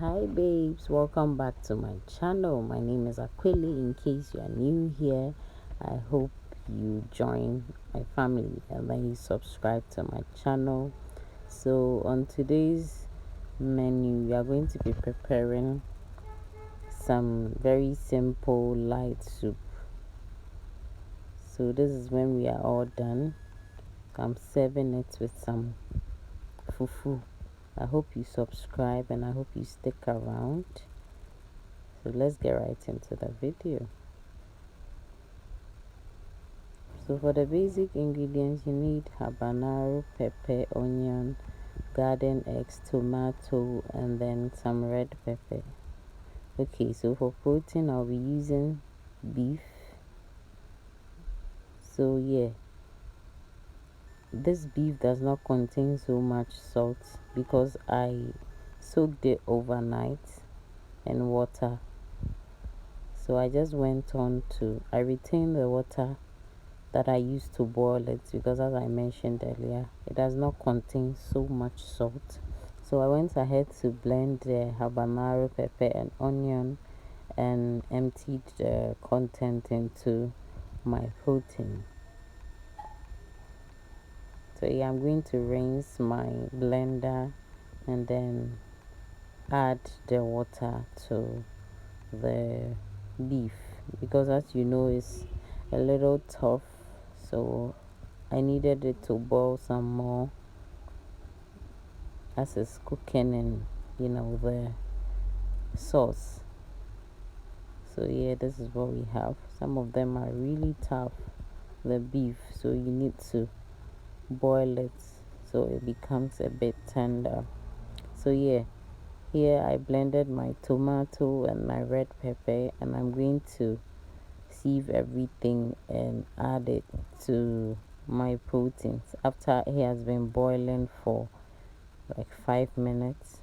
Hi babes, welcome back to my channel. My name is Aquili. In case you are new here, I hope you join my family and then you subscribe to my channel. So on today's menu, we are going to be preparing some very simple light soup. So this is when we are all done. I'm serving it with some fufu. I hope you subscribe and I hope you stick around. So let's get right into the video. So for the basic ingredients, you need habanero, pepper, onion, garden eggs, tomato, and then some red pepper. Okay, so for protein, I'll be using beef. So yeah, this beef does not contain so much salt because I soaked it overnight in water. So I just went on to, I retained the water that I used to boil it because, as I mentioned earlier, it does not contain so much salt. So I went ahead to blend the habanero, pepper, and onion and emptied the content into my protein. So yeah, I'm going to rinse my blender and then add the water to the beef because, as you know, it's a little tough. So I needed it to boil some more as it's cooking in, the sauce. So yeah, this is what we have. Some of them are really tough, the beef, so you need to boil it so it becomes a bit tender. So yeah, here I blended my tomato and my red pepper, and I'm going to sieve everything and add it to my proteins after it has been boiling for like 5 minutes.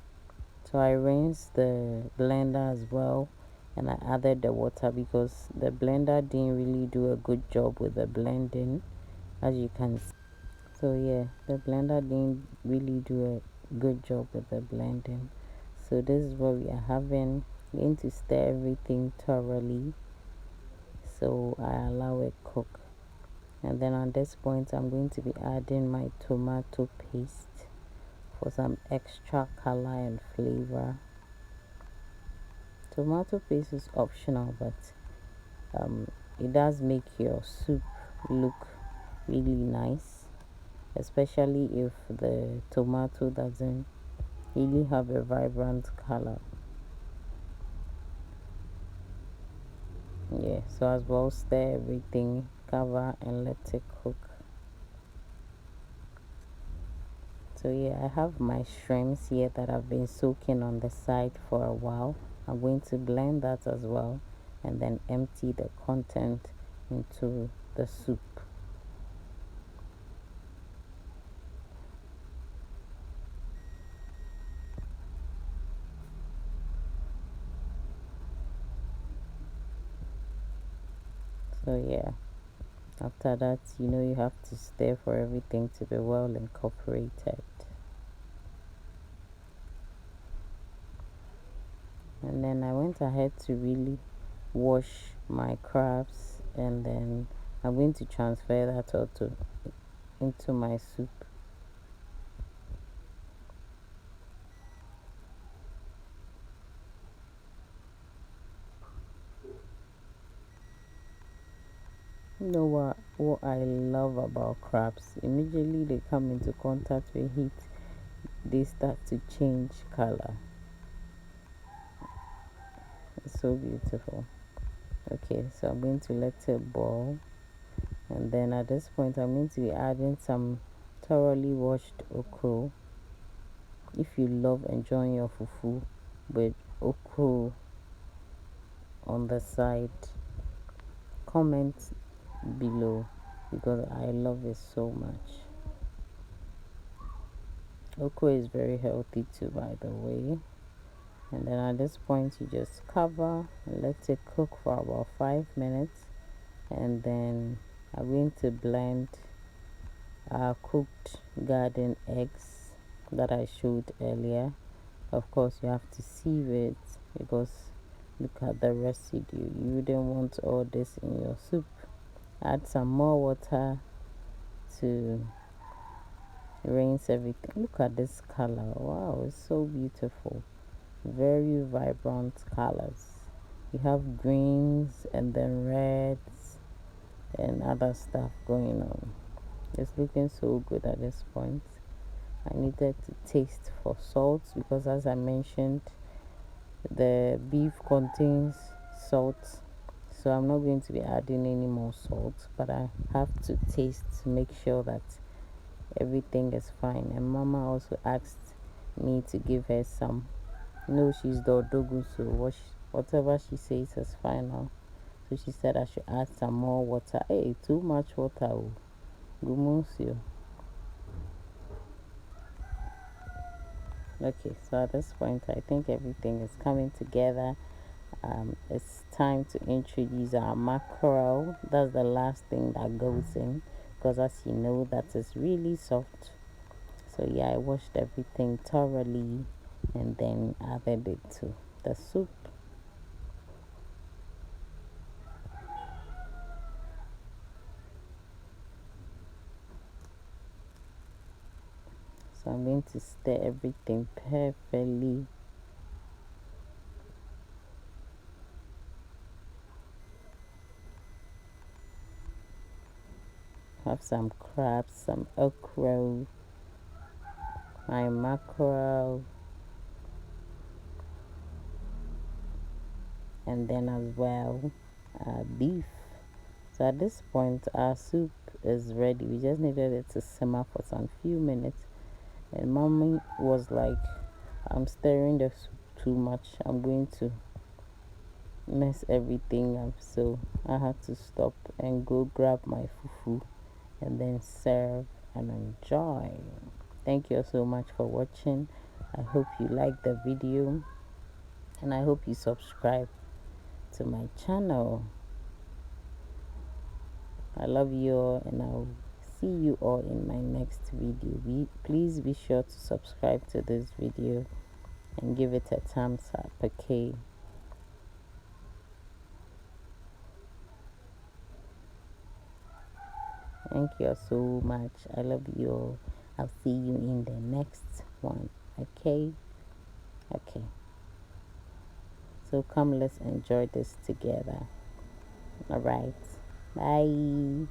So I rinsed the blender as well, and I added the water because the blender didn't really do a good job with the blending, as you can see. So yeah, the blender didn't really do a good job with the blending. So this is what we are having. I'm going to stir everything thoroughly. So I allow it cook. And then at this point I'm going to be adding my tomato paste for some extra color and flavor. Tomato paste is optional, but it does make your soup look really nice, especially if the tomato doesn't really have a vibrant color. Yeah, so as well, stir everything, cover, and let it cook. So yeah, I have my shrimps here that I've been soaking on the side for a while. I'm going to blend that as well and then empty the content into the soup. So yeah, after that, you have to stir for everything to be well incorporated. And then I went ahead to really wash my crabs, and then I'm going to transfer that also into my soup. You know what I love about crabs? Immediately they come into contact with heat, they start to change color. It's so beautiful. Okay, so I'm going to let it boil, and then at this point I'm going to be adding some thoroughly washed okra. If you love enjoying your fufu with okra on the side, comment below because I love it so much. Okra is very healthy too, by the way. And then at this point you just cover and let it cook for about 5 minutes, and then I'm going to blend our cooked garden eggs that I showed earlier. Of course, you have to sieve it because look at the residue. You wouldn't want all this in your soup. Add some more water to rinse everything. Look at this color. Wow, it's so beautiful. Very vibrant colors. You have greens and then reds and other stuff going on. It's looking so good at this point. I needed to taste for salt because, as I mentioned, the beef contains salt, so I'm not going to be adding any more salt, but I have to taste to make sure that everything is fine. And Mama also asked me to give her some. No, she's the Odogu, so whatever she says is final. So she said I should add some more water. Hey, too much water. Oh. Gumusio. Okay, so at this point, I think everything is coming together. It's time to introduce our mackerel. That's the last thing that goes in because, as you know, that is really soft. So yeah, I washed everything thoroughly and then added it to the soup. So I'm going to stir everything perfectly. Have some crabs, some okra, my mackerel, and then as well beef. So at this point, our soup is ready. We just needed it to simmer for some few minutes. And mommy was like, I'm stirring the soup too much. I'm going to mess everything up. So I had to stop and go grab my fufu and then serve and enjoy. Thank you so much for watching. I hope you like the video and I hope you subscribe to my channel. I love you all and I'll see you all in my next video. Please be sure to subscribe to this video and give it a thumbs up, okay? Thank you so much. I love you all. I'll see you in the next one, okay? Okay. So come, let's enjoy this together. All right. Bye.